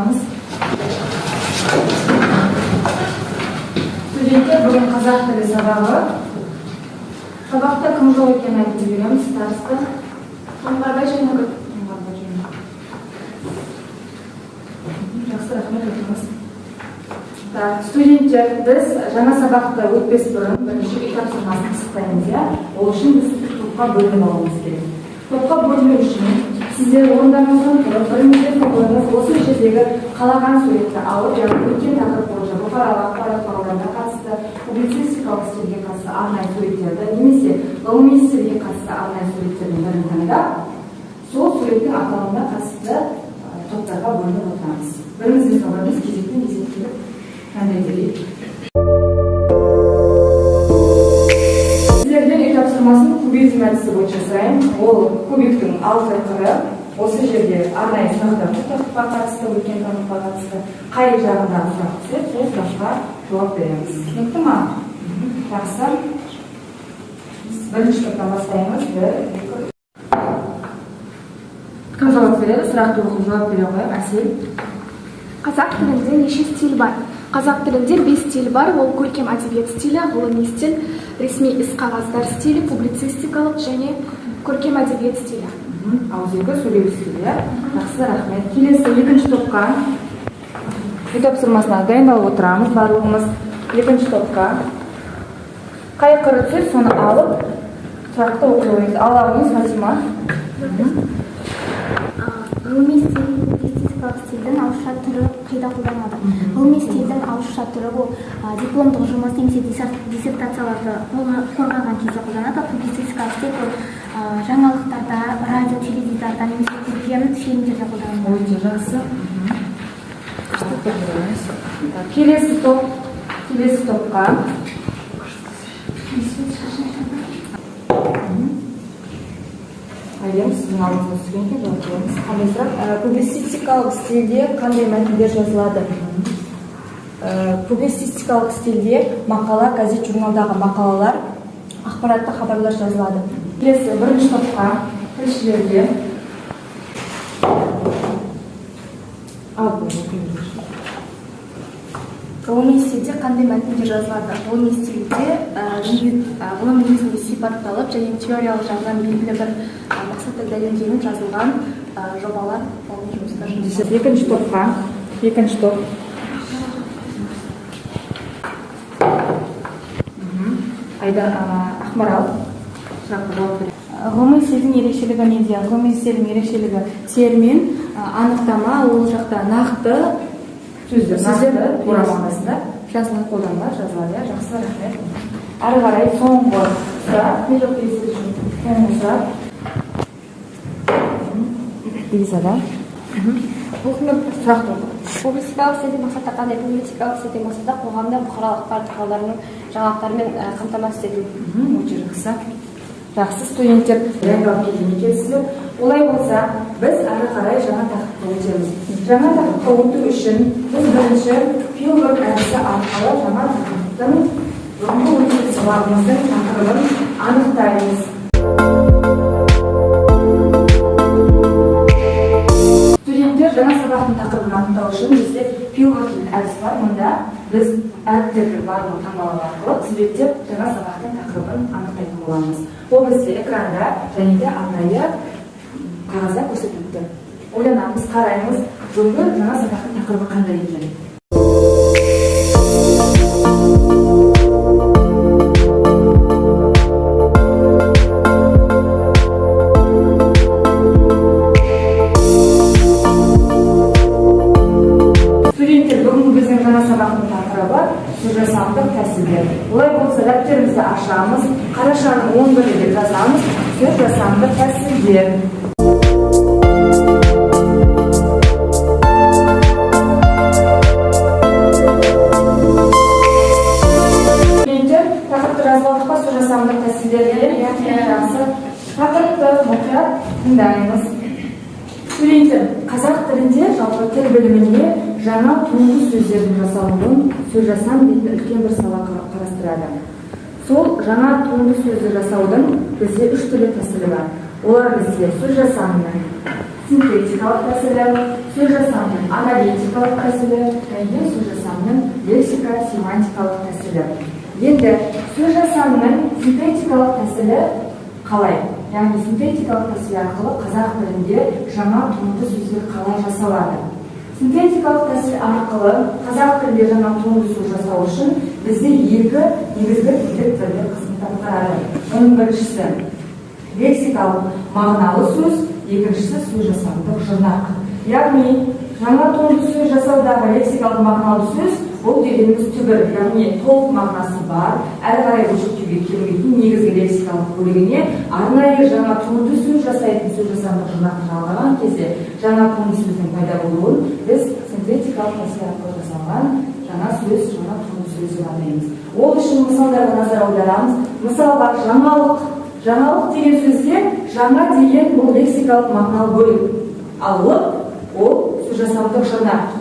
отырамыз. Студенттер, бүгін қазақ тілі сабағы. Сабақта кім жоқ екенін айтып жібереміз. Староста Қамбарбай Жайнагүл. Жақсы, рахмет, отырыңыз. Студенттер, біз жаңа сабақта өтпес бұрын бірінші үй тапсырмасын пысықтаймыз. Ол үшін біз топқа бөлініп алуымыз керек. Топқа бөліну үшін сіздер орындарыңыздан тұрып, біріңізден қолыңыз осы жердегі қалаған суретті алып, өткен тақырып бойынша бұқаралық ақпарат құралдарына қатысты, публицистикалық стильге қатысты арнайы суреттерді, немесе ғылыми стильге қатысты арнайы суреттердің бірін таңдап, сол суреттің аталымына қатысты топтарға бөлініп отырамыз. Біріміздің біріміз кезектен кезекке қандай делейік. Сіздерден үй тапсырмасын кубизм әдісі бойынша сұрайын. Ол кубиктің алты қыры. Осы жерде арнайы сұрақтар тақырыпқа қатысты, өткен тақырыпқа қатысты қай жағындағы сұрақ түссе, сол сұраққа жауап береміз. Түсінікті ме? Жақсы. Бірінші топтан бастаймыз. Кім жауап береді? Сұрақты оқып жауап бере қояйық. Әсел. Қазақ тілінде неше стиль бар? Қазақ тілінде 5 стиль бар. Ол көркем әдебиет стилі, ғылыми стиль, ресми іс-қағаздар стилі, публицистикалық және көркем әдебиет стилі. Ауызекі сөйлеу стилі. Жақсы, рахмет. Келесі екінші топқа үй тапсырмасына дайындалып отырамыз. Барлығымыз екінші топқа. Қай қыры түссе, соны алып, сұрақты оқи қойыңыз. Аллағыңыз, Фатима. Ғылыми стиль, публицистикалық стильдің ауызша түрі қайда қолданылады? Ғылыми стильдің ауызша түрі бұл дипломдық жұмыс немесе диссертацияларды қорғаған кезде қолданады. Публицистикалық стиль бұл жаңалықтарда, радио, теледидарда немесе көркем фильмдерде қолданылады. Өте жақсы. Келесі топқа. Айдем, сіздің алдыңызға түскен екен, жауап береміз. Қандай сұрақ? Публицистикалық стильде қандай мәтіндер жазылады? Публицистикалық стильде мақала, газет, журналдағы мақалалар, ақпаратты хабарлар жазылады. Келесі бірінші топқа тілшілерге. Ғылыми стильде қандай мәтіндер жазылады? Ғылыми стильде ғылым негізінде сипатталып және теориялық жағынан белгілі бір мақсатты дәлелденіп жазылған жобалар, ғылыми жұмыстар. Екінші топқа. Екінші топ. Айда, Ақмарал. Сұрақты жауап береді. Ғылыми стильдің ерекшелігі неде? Ғылыми стильдің ерекшелігі термин, анықтама, ол жақта нақты сөздер тура мағынасында жазылған қолданылады, жазылады. Жақсы, рахмет. Ары қарай соңғы сұрақ. Соңғы сұрақ. Елизада. Сұрақ болды. Публицистикалық стильдің мақсаты қандай? Публицистикалық стильдің мақсаты қоғамда бұқаралық ақпарат құралдарының жаңалықтарымен қамтамасыз ету. Өте жақсы. Жақсы, студенттер дайындалып кетуіне келесіздер. Олай болса, біз ары қарай жаңа тақырыпқа өтеміз. Жаңа тақырыпқа өту үшін біз бірінші филберг әдісі арқылы жаңа тақырыптың бүгінгі өткен сабағымыздың тақырыбын анықтаймыз. Студенттер, жаңа сабақтың тақырыбын анықтау үшін бізде филберг әдісі бар. Мұнда біз әріптердің барлығын таңбалау арқылы тізбектеп жаңа сабақтың тақырыбын анықтайтын боламыз. Ол бізде экранда және де арнайы қағазда көрсетілді. Ойланамыз, қараймыз, бүгінгі жаңа сабақтың тақырыбы қандай екен. Студенттер, бүгінгі біздің жаңа сабақтың тақырыбы сөзжасамдық тәсілдер. Олай болса, дәптерімізді ашамыз, қарашаның 11-інде жазамыз, сөзжасамдық тәсілдер. Тақырыпты мұқият тыңдаймыз. Студенттер, қазақ тілінде жалпы тіл білімінде жаңа туынды сөздердің жасалуын сөзжасам дейтін үлкен бір сала қарастырады. Сол жаңа туынды сөзді жасаудың бізде үш түрлі тәсілі бар. Олар бізге сөз жасамның синтетикалық тәсілі, сөз жасамның аналитикалық тәсілі және сөз жасамның лексика-семантикалық тәсілі. Енді сөз жасамның синтетикалық тәсілі қалай? Яғни синтетикалық тәсіл арқылы қазақ тілінде жаңа туынды сөздер қалай жасалады? Синтетикалық тәсіл арқылы қазақ тілінде жаңа туынды сөз жасау үшін бізде екі негізгі тілдік бірлік қызмет атқарады. Оның біріншісі лексикалық мағыналы сөз, екіншісі сөз жасамдық жұрнақ. Яғни жаңа туынды сөз жасаудағы лексикалық мағыналы сөз бұл дегеніміз түбір, яғни толық мағынасы бар, әрі қарай бөлшектеуге келмейтін негізгі лексикалық бөлігіне арнайы жаңа туынды сөз жасайтын сөз жасамдық жұрнақты жалғаған кезде жаңа туынды сөздің пайда болуын біз синтетикалық тәсіл арқылы жасалған жаңа сөз, жаңа туынды сөз деп атаймыз. Ол үшін мысалдарға назар аударамыз. Мысалға жаңалық деген сөзде жаңа деген бұл лексикалық мағыналы бөлік. Ал ол сөз жасамдық жұрнақ.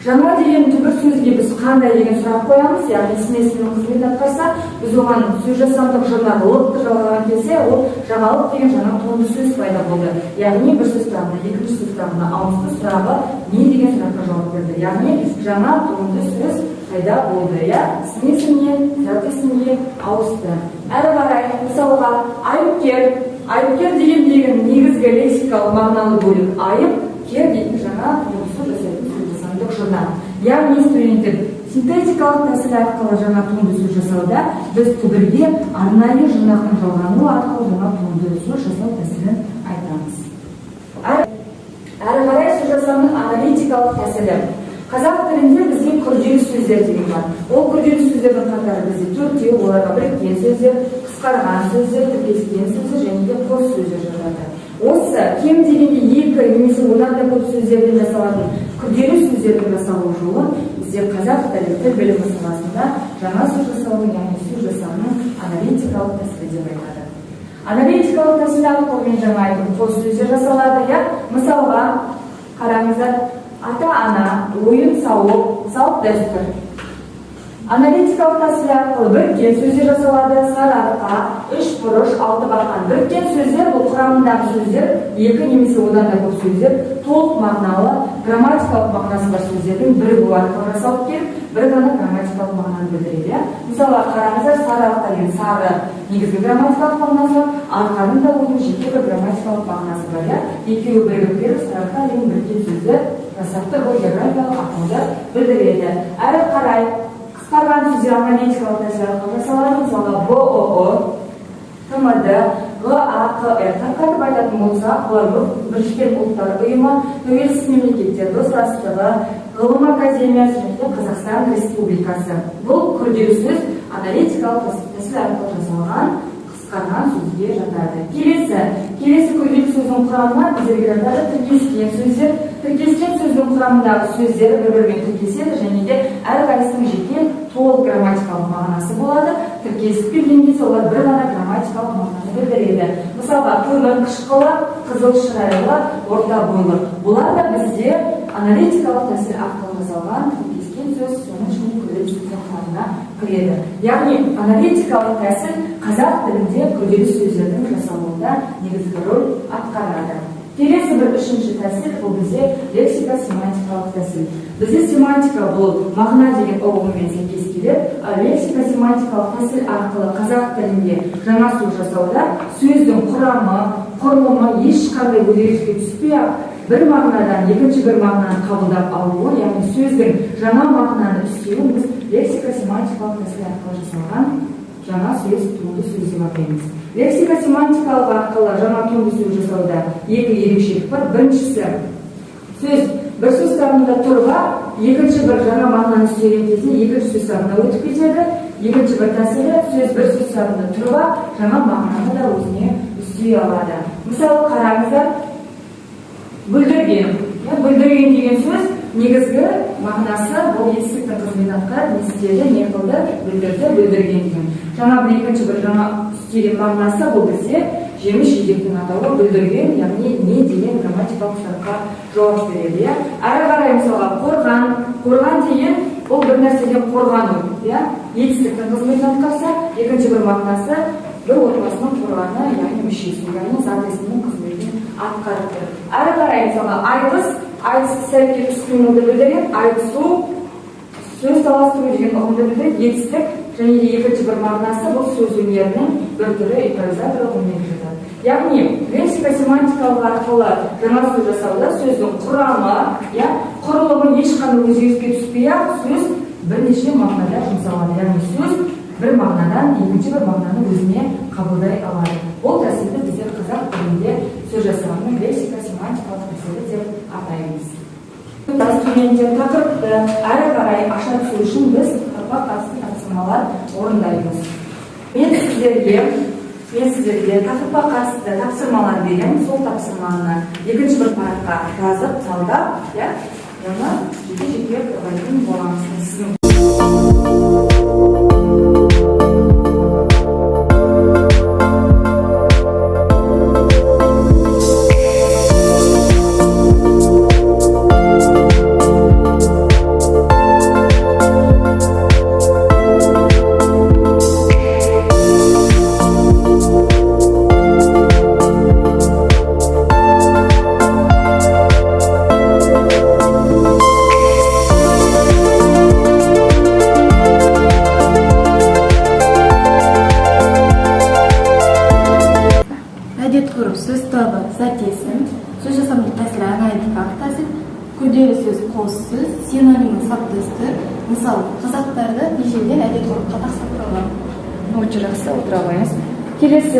Жаңа деген түбір сөзге біз қандай деген сұрақ қоямыз, яғни ісінесінің қызмет атқарса, біз оған сөз жасамдық жұрнақ лықты жалғаған кезде, ол жаңалық деген жаңа туынды сөз пайда болды. Яғни бір сөз сұрағына, екінші сөз сұрағына ауысты сұрағы не деген сұраққа жауап берді. Яғни жаңа туынды сөз пайда болды, ісінесіне, зат ауысты. Әрі қарай, мысалға, айыпкер деген негізгі лексикалық мағыналы бөлік айып, кер дейтін жаңа туынды сөз жасайтын жұрнақ. Яғни студенттер синтетикалық тәсіл арқылы жаңа туынды сөз жасауда біз түбірге арнайы жұрнақтың жалғану арқылы жаңа туынды сөз жасау тәсілін айтамыз. Әрі қарай сөз жасаудың аналитикалық тәсілі. Қазақ тілінде бізге күрделі сөздер деген бар. Ол күрделі сөздердің қатары бізде төртеу, оларға біріккен сөздер, қысқарған сөздер, тіркескен сөздер және де қос сөздер жатады. Осы кем дегенде екі немесе одан да көп сөздерден жасалатын күрделі сөздердің жасалу жолы бізде қазақ тілі тіл білімі саласында жаңа сөз жасаудың, яғни сөз жасаудың аналитикалық тәсілі деп айтады. Аналитикалық тәсіл арқылы мен жаңа айтып қос сөздер жасалады. Мысалға қараңыздар, ата-ана, ойын-сауық, салт-дәстүр. Аналитикалық тәсіл арқылы біріккен сөздер жасалады. Сарыарқа, үш бұрыш, алты бақан. Біріккен сөздер бұл құрамындағы сөздер, екі немесе одан да көп сөздер, толық мағыналы, грамматикалық мағынасы бар сөздердің бірігуі арқылы жасалып келіп, бір ғана грамматикалық мағынаны білдіреді. Мысалға қараңыздар, сарыарқа деген сары негізгі грамматикалық мағынасы бар, арқаның да оның жеке бір грамматикалық мағынасы бар. Екеуі бірігіп келіп, сарыарқа деген біріккен сөздер жасап тұр, бұл географиялық атауды білдіреді. Әрі қарай қысқарған сөздер аналитикалық тәсіл арқылы жасалады. Мысалға БОО, ТМД, ГАКР. Тарқатып айтатын болсақ, бұлар Біріккен ұлттар ұйымы, тәуелсіз мемлекеттер достастығы, ғылым академиясы және Қазақстан Республикасы. Бұл күрделі сөз аналитикалық тәсіл арқылы жасалған қысқарған сөзге жатады. Келесі күрделі сөздің құрамына біздерге жатады тіркескен сөздер. Тіркескен сөздің құрамындағы сөздер бір-бірімен тіркеседі және де әрқайсысының жеке толық грамматикалық мағынасы болады. Тіркесіп келген кезде олар бір ғана грамматикалық мағынаны білдіреді. Мысалға, көмір, қышқылы, қызыл шырайлы, орта бойлы. Бұлар да бізде аналитикалық тәсіл арқылы жасалған тіркескен сөз, соның ішінде күрделі сөздің құрамына кіреді. Яғни аналитикалық тәсіл қазақ тілінде күрделі сөздердің жасалуында негізгі рөл атқарады. Келесі бір үшінші тәсіл бұл бізде лексика-семантикалық тәсіл. Бізде семантика бұл мағына деген ұғыммен сәйкес келеді. Лексика-семантикалық тәсіл арқылы қазақ тілінде жаңа сөз жасауда сөздің құрамы, құрылымы ешқандай өзгеріске түспей-ақ бір мағынадан екінші бір мағынаны қабылдап алуы, яғни сөздің жаңа мағынаны үстеуін біз лексика-семантикалық тәсіл арқылы жасалған жаңа сөз, туынды сөз деп атаймыз. Лексика-семантикалық арқылы жаңа туынды сөз жасауда екі ерекшелік бар. Біріншісі, сөз бір сөз сұрағында тұрға, екінші бір жаңа мағынаны үстеген кезде екінші сөз сұрағына өтіп кетеді. Екінші бір тәсілі, сөз бір сөз сұрағында тұрға, жаңа мағынаны да өзіне үстей алады. Мысалы, қараңыздар, бүлдірген. Бүлдірген деген сөз негізгі мағынасы бұл етістіктің қызметін атқарады, не істеді, не қылды, бүлдірді, бүлдірген деген. Жаңа бір екінші бір жаңа үстеген мағынасы бұл бізде жеміс-жидектің атауы бүлдірген, яғни не деген грамматикалық сұраққа жауап береді. Әрі қарай мысалға қорған деген бұл бір нәрседен қорғану, етістіктің қызметін атқарса, екінші бір мағынасы бір отбасының қорғаны, яғни мүшесі, яғни зат есімнің қызметін атқарып тұр. Әрі қарай мысалы айтыс іс-әрекет іс-қимылды білдіреді, айтысу сөз таластыру деген ұғымды білдіреді, етістік және де екінші бір мағынасы бұл сөз өнерінің бір түрі импровизаторлық өнер жатады. Яғни лексика-семантикалық арқылы жаңа сөз жасауда сөздің құрамы, құрылымы ешқандай өзгеріске түспей-ақ сөз бірнеше мағынада жұмсалады. Яғни сөз бір мағынадан екінші бір мағынаны өзіне қабылдай алады. Бұл тәсілді біздер қазақ тілінде сөз жасағанның лексика-семантикалық тәсілі деп атаймыз. Студенттер тақырыпты әрі қарай аша түсу үшін біз тақырыпқа қатысты тапсырмалар орындаймыз. Мен сіздерге тақырыпқа қатысты тапсырмалар беремін. Сол тапсырманы екінші бір параққа жазып, талдап, оны жеке-жеке қорғайтын боламыз. Сөз табы зат есім, сөз жасамдық тәсілі аналитикалық тәсіл, күрделі сөз қос сөз, синонимі саптысты. Мысалы, қазақтарды ежелден әдет ғұрыпқа тақсап тұрған. Өте жақсы, отыра қойыңыз. Келесі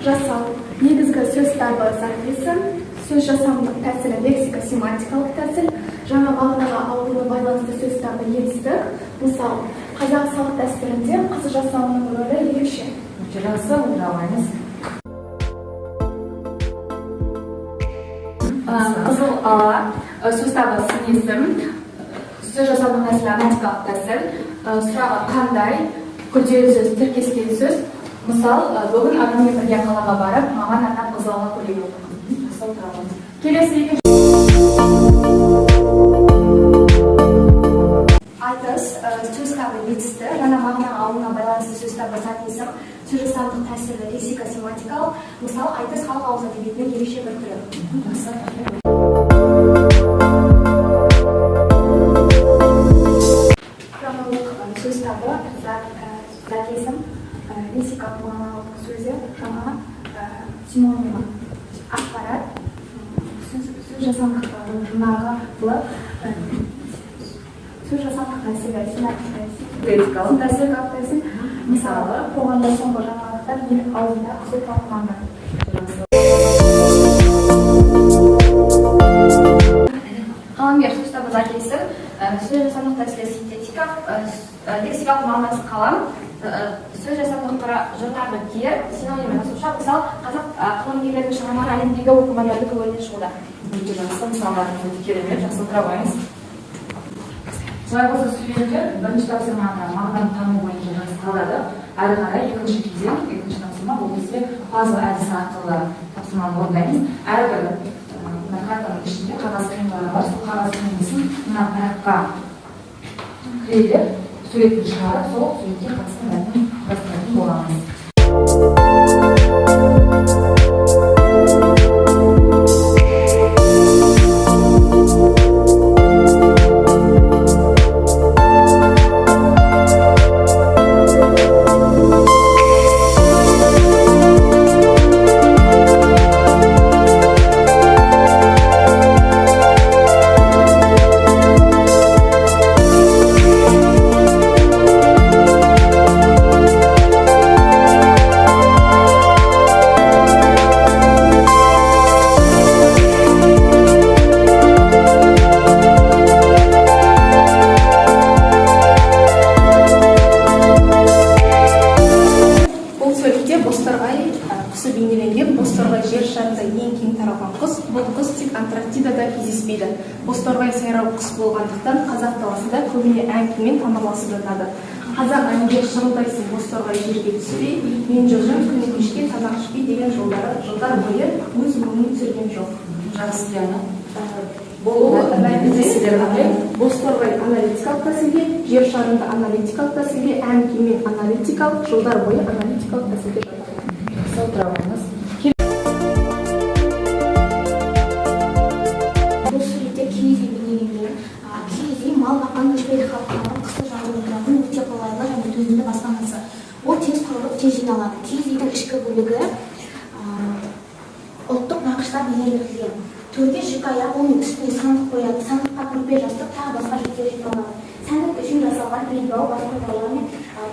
Жасау. Негізгі сөз табы зат есім, сөз жасамдық тәсілі лексика-семантикалық тәсіл, жаңа мағынаға алуына байланысты сөз табы етістік. Мысалы, қазақ салт дәстүрінде қыз жасауының рөлі ерекше. Өте жақсы, отыра қойыңыз. Қызыл ала, сөз табы сын есім, сөз жасамдық тәсілі аналитикалық тәсіл, сұрағы қандай, күрделі сөз, тіркескен сөз. Мысал, бүгін анаммен бірге қалаға барып, маған анам қызыл ала көйлек алды. Келесі екінші айтыс, сөз табы етісті, жаңа мағынаға алуына байланысты сөз табы зат есім, сөз жасамдық тәсілі лексика-семантикалық. Мысал, айтыс халық ауыз әдебиетінің ерекше бір түрі. Хронолог сөз табы зат есім, лексикалық мағыналық сөзі, жаңа синонимі ақпарат, сөз жасамдық нағылы, сөз жасамдық тәсілі, Лексикалық тәсіл, мысалы, қоғамда соңғы жаңалықтар ел аузында қызу талқыланды. Қаламгер сөз табы зат есім, сөз жасамдық тәсілі синтетика, лексикалық мағынасы қалам, сөз жасамдық жұрнағы кер, синонимі жасуша. Мысалы, қазақ қаламгерлердің шығармалары әлемдегі оқырмандарды көңілінен шығуда. Өте жақсы, мысалдарыңыз өте керемет, жақсы отыра қойыңыз. Солай болса студенттер бірінші тапсырманы мағынаны тану бойынша жасалады. Әрі қарай екінші кезең, екінші тапсырма бұл кезде пазл әдісі арқылы тапсырманы орындаймыз. Әрбір картаның ішінде қағаз қиындылары бар. Сол қағаз қиындысын мына параққа кірелеп, суретін шығарып, сол суретке қатысты мәтін құрастыратын боламыз. Бозторғай сайрау құс болғандықтан қазақ даласында көбіне әңгімен тамырласып жатады. Қазақ әнге шырылдайсың бозторғай жерге түспей, мен жылжым күні кешке тамақ ішпей деген жылдар бойы өз мұңын түсірген жоқ. Жақсы, Диана. Бул нәтижелер кандай? Бозторғай аналитикалык тәсилге, жер шарында аналитикалык тәсилге, әм кеме аналитикалык, жылдар бойы аналитикалык тәсилге жатат. Саутрабыңыз. Бұл суретте киіз үй бейнеленген. Киіз үй мал баққан көшпелі халықтардың қысқы жағдайларының өте қолайлы және төзімді баспанасы. Ол тез құрылып, тез жиналады. Киіз үйдің ішкі бөлігі ұлттық нақышта бейнеленген. Төрге жүк аяқ, оның үстіне сандық қояды. Сандыққа көрпе жастық, тағы басқа жүктер жиналады. Сәндік үшін жасалған белбау, басқа таяқ мен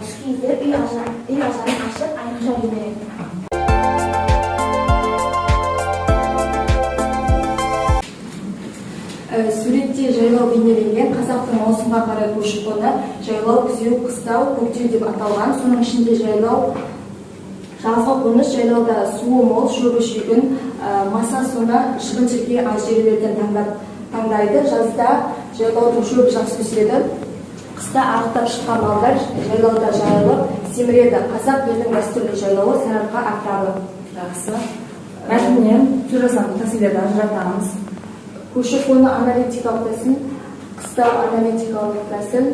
түскиіздер үй ажарын ашып, айрықша береді. Суретте жайлау бейнеленген. Қазақтың маусымға қарай көші-қоны жайлау, күзеу, қыстау, көктеу деп аталған. Соның ішінде жайлау жазғы қоныс, жайлауда суы мол, шөбі шүйгін, маса суына шыбын-шіркей аз жерлерден таңдайды. Жазда жайлаудың шөбі жақсы өседі. Қыста арықтап шыққан малдар жайлауда жайылып, семіреді. Қазақ елдің дәстүрлі жайлауы сарыарқа атырабы. Жақсы. Мәтіннен сөз жасам тәсілдерді ажыратамыз. Көші-қоны аналитикалық тәсіл, қыстау аналитикалық тәсіл,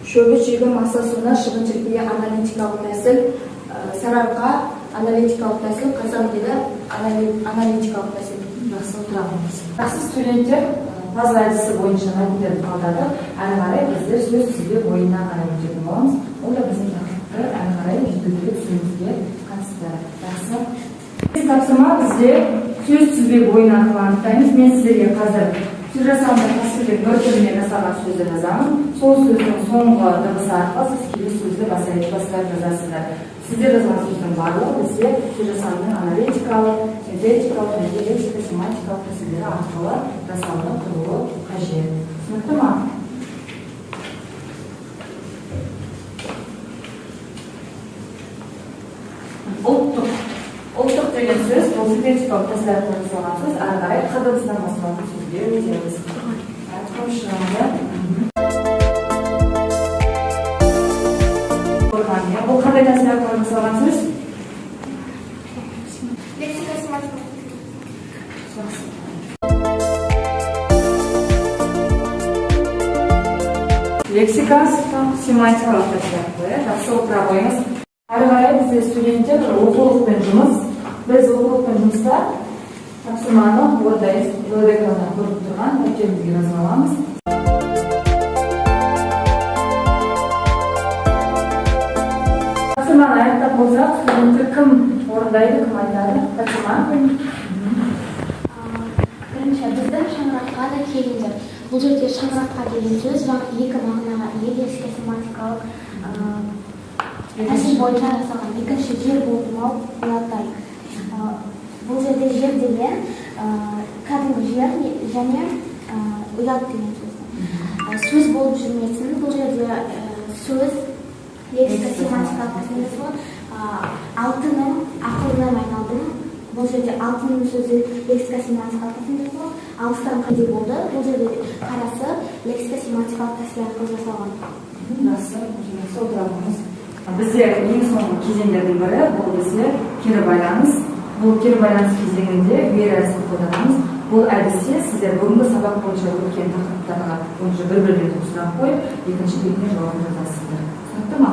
шөбі шүйгін, маса суына шыбын-шіркей аналитикалық тәсіл, сарыарқа аналитикалық тәсіл, қазақ елі аналитикалық тәсіл. Жақсы, отырамыз. Жақсы, студенттер таза әдісі бойынша мәтіндерді талдадық. Әрі қарай біздер сөз тізбе бойына қарай өтетін боламыз. Ол да біздің тақырыпты әрі қарай жеткізуге түсуімізге қатысты. Жақсы. Тапсырма бізде сөз тізбе бойына арқылы анықтаймыз. Мен сіздерге қазір сөз жасамында тәсілдің бір түрімен жасалған сөзді жазамын. Сол сөздің соңғы дыбысы арқылы сіз келесі сөзді бастырып жазасыздар. Сіздер жазған сөздің барлығы бізде сөз жасамның аналитикалық, синтетикалық, лексика, семантикалық тәсілдері арқылы жасалынып тұруы қажет. Түсінікті ма? Ұлттық деген сөз, бұл синтетикалық тәсіл арқылы жасалған сөз, әрі қарай қ дыбысынан басталатын сөзге өтеміз. Бұл қандай тәсіл арқылы жасалған сөз? Лексика семантика. Лексика семантикалық тәсіл арқылы. Жақсы отыра қойыңыз. Әрі қарай бізде студенттер оқулықпен жұмыс. Біз оқулықпен жұмыста тапсырманы ордайыз, экраннан көріп тұрған нүктемізге жазып аламыз. Тапсырманы аяқтап болсақ, студенттер кім орындайды, кім айтады? Тапсырма. Бірінші, біздің шаңыраққа да келіңдер. Бұл жерде шаңыраққа деген сөз екі мағынаға ие, лексика семантикалық тәсіл бойынша жасалған. Екінші, жер болмау, ұяттай. Бұл жерде жер деген кәдімгі жер және ұят деген сөз. Сөз болып жүрмесін. Бұл жерде сөз лексика семантикалық тәсілдер болады. Алтыным, ақылым айналдым. Бұл жерде алтыным сөзі лексика семантикалық тәсілдер болады. Алыстан қандай болды. Бұл жерде қарасы лексика семантикалық тәсіл арқылы жасалған. Жақсы, отырамыз. Бізде ең соңғы кезеңдердің бірі бұл бізде кері байланыс. Бұл кері байланыс кезеңінде үйір әдісін қолданамыз. Бұл әдісте сіздер бүгінгі сабақ бойынша өткен тақырыптарға бойынша бір-біріне сұрақ қойып, екінші бетіне жауап жазасыздар. Түсінікті ма?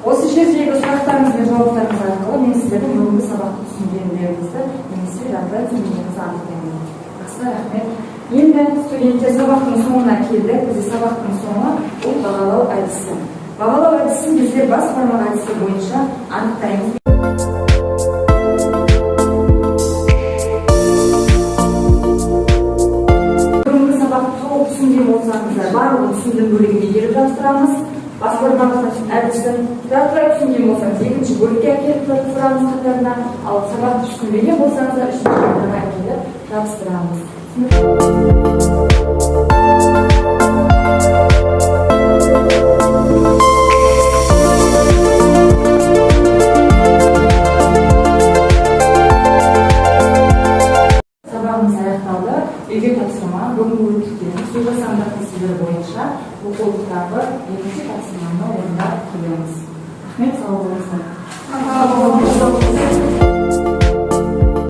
Осы жердегі сұрақтарыңыз бен жауаптарыңыз арқылы мен сіздердің бүгінгі сабақты түсінгендеріңізді немесе жағдай түсінгендеріңізді анықтаймын. Жақсы, рахмет. Енді студенттер сабақтың соңына келдік. Бізде сабақтың соңы бұл бағалау әдісі. Бағалау әдісін біздер бас бармақ әдісі бойынша анықтаймыз. Бүгінгі сабақты толық түсінген болсаңыздар, барлығын түсінген бөлігіне келіп жапсырамыз. Бас бармақ әдісін тұратылай түсінген болсаңыз, екінші бөлікке әкеліп жапсырамыз қатарына, ал сабақты түсінбеген болсаңыздар, үшінші қатарға әкеліп жапсырамыз. Сабағымыз аяқталды. Үйге тапсырма бүгінгі өткен су жасанды тәсілдері бойынша оқулықтағы екінші тапсырманы орындап келеміз. Рахмет, сау болыңыздар.